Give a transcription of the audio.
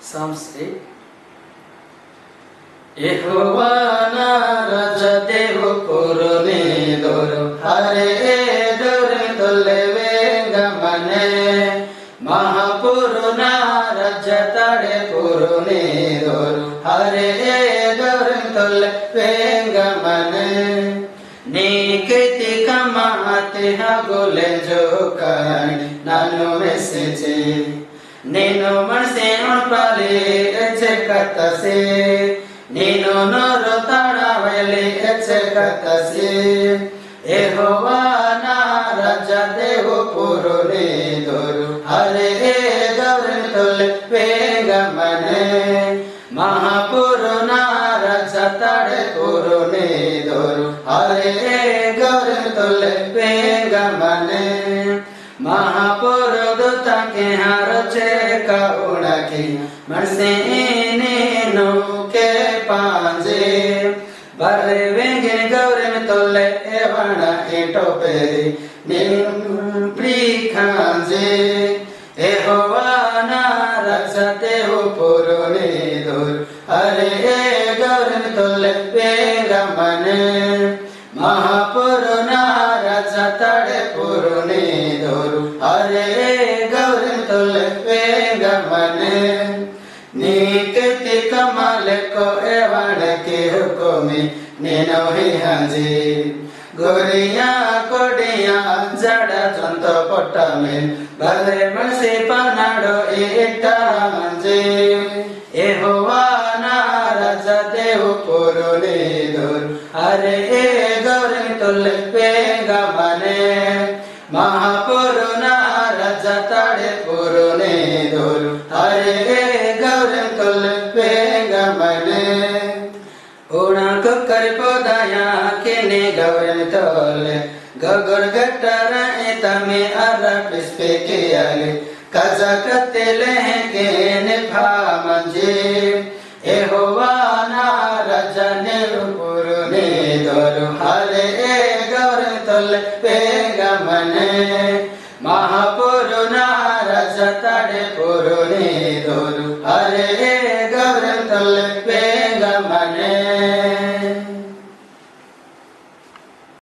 Psalms 8. ಯೆಹೋವನ ರಜತೆವು ಪುರುನಿ ದೊರು ಹರೆ ದೊರೆ ತೊಲ್ಲೆವೆ ಗಮನೆ ಮಹಾಪುರುನ ರಜತಡೆ ಪುರುನಿ ದೊರು ಹರೆ ದೊರೆ ತೊಲ್ಲೆವೆ ಗಮನೆ ನೀ ಕೈತಿ ಕಮಾತೆ ಹಗುಲೆ ಜೋಕಾಣಿ ನಾನು ಮೆಸೇಜೆ ನೀನು ಮನಸೆ ಉಣ್ಪಾಲಿ ಎಚ್ಚೆ ಕತ್ತಸೆ ನೀನು ನೋರು ತಾಳವಯಲಿ ಎಚ್ಚೆ ಕತ್ತಸೆ ಯೆಹೋವನ ರಜತೆವು ಪುರುನಿ ದೊರು ಹರೆ ದೊರೆ ತೊಲ್ಲೆವೆ ಗಮನೆ ಮಹಾಪುರುನ ರಜತಡೆ ಪುರುನಿ ದೊರು ಹರೆ ದೊರೆ ತೊಲ್ಲೆವೆ ಗಮನೆ महापुरुष तके हर चे कउणकी मनसे नीनु के पांजे बरे वेंगे गौरे में तोले एवण एटो पेरी नीनु प्रीखांजे यहोवाना रक्षते हो पुरुनी दूर अरे गौरे में तोले वेगमने महापुरुना रजतड़े पुरुनी दूर हरे गौरी तोल्लेवे गमने नीकति कमल को एवण के हुकुमी नीनो ही हंजी गोरिया कोडिया जड़ा चंतो पोटमे भले मनसे पनाडो इटा मंजे यहोवाना रजतेव पुरुनी दूर हरे गौरी तोल्लेवे गमने महापुरुना रजतड़े पुरुनी दूर हरे गौरी तोल्लेवे गमने उड़ा कुकर पोदाया किने गौरी तोले गगुर गटर तमे अर पिस्पे कियाले कजा कतेले के निभा मंजे यहोवाना रजने पुरुनी दूर हरे गौरी तोल्लेवे गमने महापुरुना रजतड़े पुरुनी दूर हरे गौरी तोल्लेवे